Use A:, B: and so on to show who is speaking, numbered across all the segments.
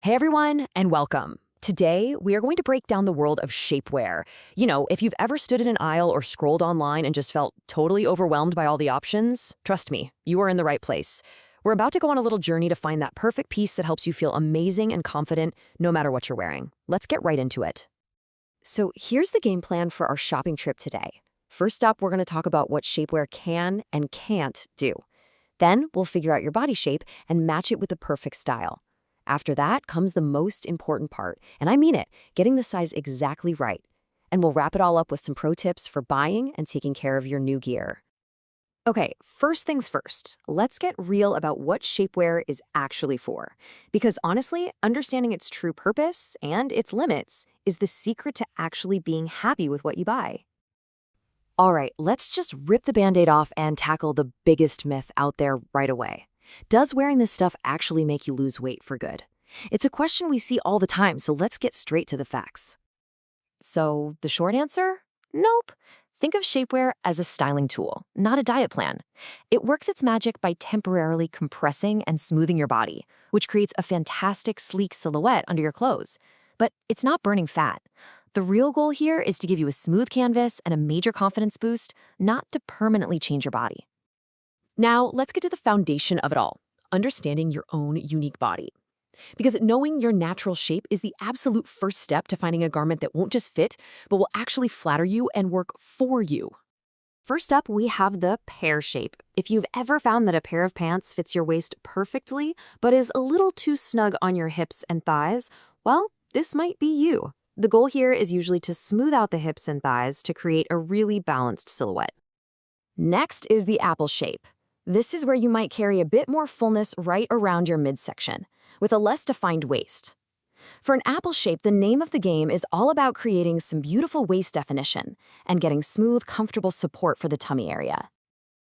A: Hey everyone, and welcome. Today, we are going to break down the world of shapewear. If you've ever stood in an aisle or scrolled online and just felt totally overwhelmed by all the options, trust me, you are in the right place. We're about to go on a little journey to find that perfect piece that helps you feel amazing and confident no matter what you're wearing. Let's get right into it. So here's the game plan for our shopping trip today. First up, we're going to talk about what shapewear can and can't do. Then we'll figure out your body shape and match it with the perfect style. After that comes the most important part, and I mean it, getting the size exactly right. And we'll wrap it all up with some pro tips for buying and taking care of your new gear. Okay, first things first, let's get real about what shapewear is actually for. Because honestly, understanding its true purpose and its limits is the secret to actually being happy with what you buy. All right, let's just rip the Band-Aid off and tackle the biggest myth out there right away. Does wearing this stuff actually make you lose weight for good? It's a question we see all the time, so let's get straight to the facts. So, the short answer? Nope. Think of shapewear as a styling tool, not a diet plan. It works its magic by temporarily compressing and smoothing your body, which creates a fantastic, sleek silhouette under your clothes. But it's not burning fat. The real goal here is to give you a smooth canvas and a major confidence boost, not to permanently change your body. Now, let's get to the foundation of it all, understanding your own unique body. Because knowing your natural shape is the absolute first step to finding a garment that won't just fit, but will actually flatter you and work for you. First up, we have the pear shape. If you've ever found that a pair of pants fits your waist perfectly, but is a little too snug on your hips and thighs, well, this might be you. The goal here is usually to smooth out the hips and thighs to create a really balanced silhouette. Next is the apple shape. This is where you might carry a bit more fullness right around your midsection, with a less defined waist. For an apple shape, the name of the game is all about creating some beautiful waist definition and getting smooth, comfortable support for the tummy area.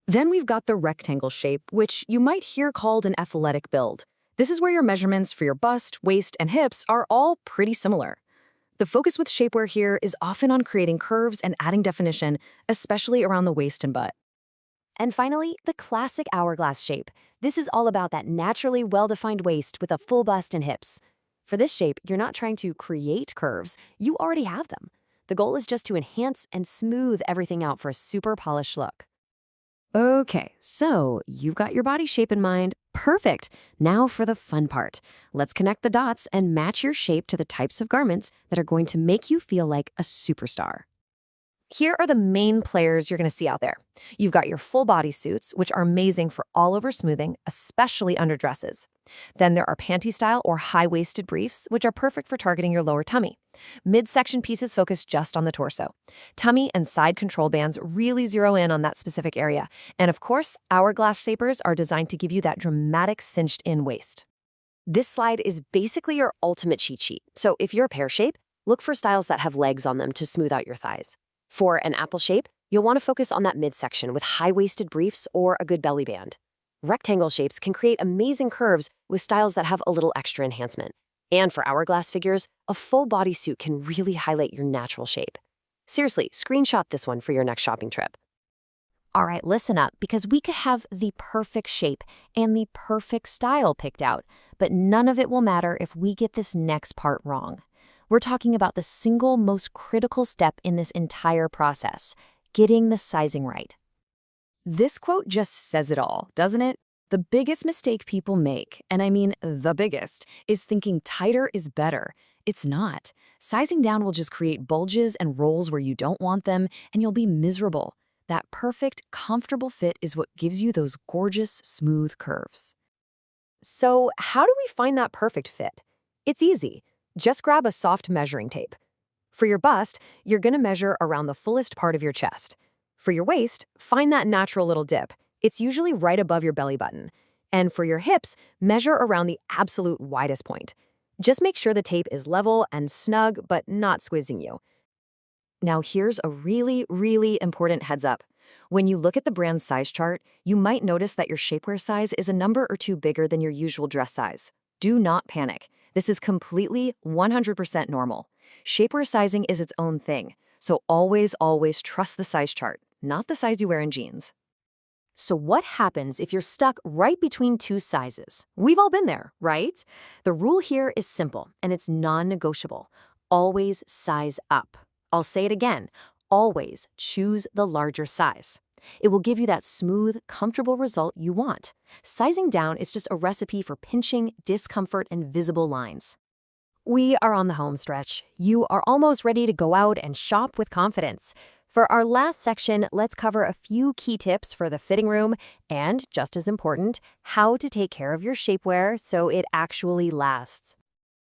A: Then we've got the rectangle shape, which you might hear called an athletic build. This is where your measurements for your bust, waist, and hips are all pretty similar. The focus with shapewear here is often on creating curves and adding definition, especially around the waist and butt. And finally, the classic hourglass shape. This is all about that naturally well-defined waist with a full bust and hips. For this shape, you're not trying to create curves, you already have them. The goal is just to enhance and smooth everything out for a super polished look. Okay, so you've got your body shape in mind. Perfect! Now for the fun part. Let's connect the dots and match your shape to the types of garments that are going to make you feel like a superstar. Here are the main players you're going to see out there. You've got your full body suits, which are amazing for all-over smoothing, especially under dresses. Then there are panty-style or high-waisted briefs, which are perfect for targeting your lower tummy. Midsection pieces focus just on the torso. Tummy and side control bands really zero in on that specific area. And of course, hourglass shapers are designed to give you that dramatic cinched-in waist. This slide is basically your ultimate cheat sheet. So if you're a pear shape, look for styles that have legs on them to smooth out your thighs. For an apple shape, you'll want to focus on that midsection with high-waisted briefs or a good belly band. Rectangle shapes can create amazing curves with styles that have a little extra enhancement. And for hourglass figures, a full bodysuit can really highlight your natural shape. Seriously, screenshot this one for your next shopping trip. All right, listen up, because we could have the perfect shape and the perfect style picked out, but none of it will matter if we get this next part wrong. We're talking about the single most critical step in this entire process, getting the sizing right. This quote just says it all, doesn't it? The biggest mistake people make, and I mean the biggest, is thinking tighter is better. It's not. Sizing down will just create bulges and rolls where you don't want them, and you'll be miserable. That perfect, comfortable fit is what gives you those gorgeous, smooth curves. So how do we find that perfect fit? It's easy. Just grab a soft measuring tape. For your bust, you're going to measure around the fullest part of your chest. For your waist, find that natural little dip. It's usually right above your belly button. And for your hips, measure around the absolute widest point. Just make sure the tape is level and snug, but not squeezing you. Now here's a really, really important heads up. When you look at the brand size chart, you might notice that your shapewear size is a number or two bigger than your usual dress size. Do not panic. This is completely 100% normal. Shapewear sizing is its own thing, so always, always trust the size chart, not the size you wear in jeans. So what happens if you're stuck right between two sizes? We've all been there, right? The rule here is simple, and it's non-negotiable. Always size up. I'll say it again. Always choose the larger size. It will give you that smooth, comfortable result you want. Sizing down is just a recipe for pinching, discomfort, and visible lines. We are on the home stretch. You are almost ready to go out and shop with confidence. For our last section, let's cover a few key tips for the fitting room and, just as important, how to take care of your shapewear so it actually lasts.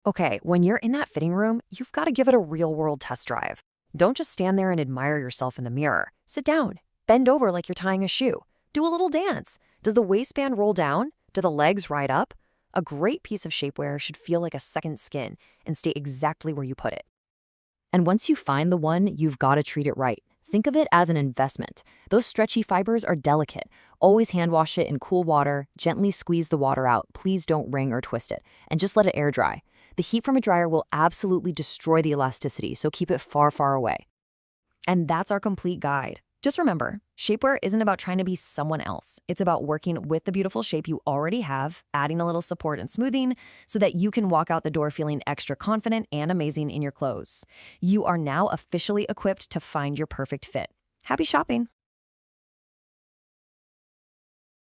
A: Okay, when you're in that fitting room, you've got to give it a real-world test drive. Don't just stand there and admire yourself in the mirror. Sit down. Bend over like you're tying a shoe. Do a little dance. Does the waistband roll down? Do the legs ride up? A great piece of shapewear should feel like a second skin and stay exactly where you put it. And once you find the one, you've got to treat it right. Think of it as an investment. Those stretchy fibers are delicate. Always hand wash it in cool water, gently squeeze the water out. Please don't wring or twist it, and just let it air dry. The heat from a dryer will absolutely destroy the elasticity, so keep it far, far away. And that's our complete guide. Just remember, shapewear isn't about trying to be someone else. It's about working with the beautiful shape you already have, adding a little support and smoothing so that you can walk out the door feeling extra confident and amazing in your clothes. You are now officially equipped to find your perfect fit. Happy shopping!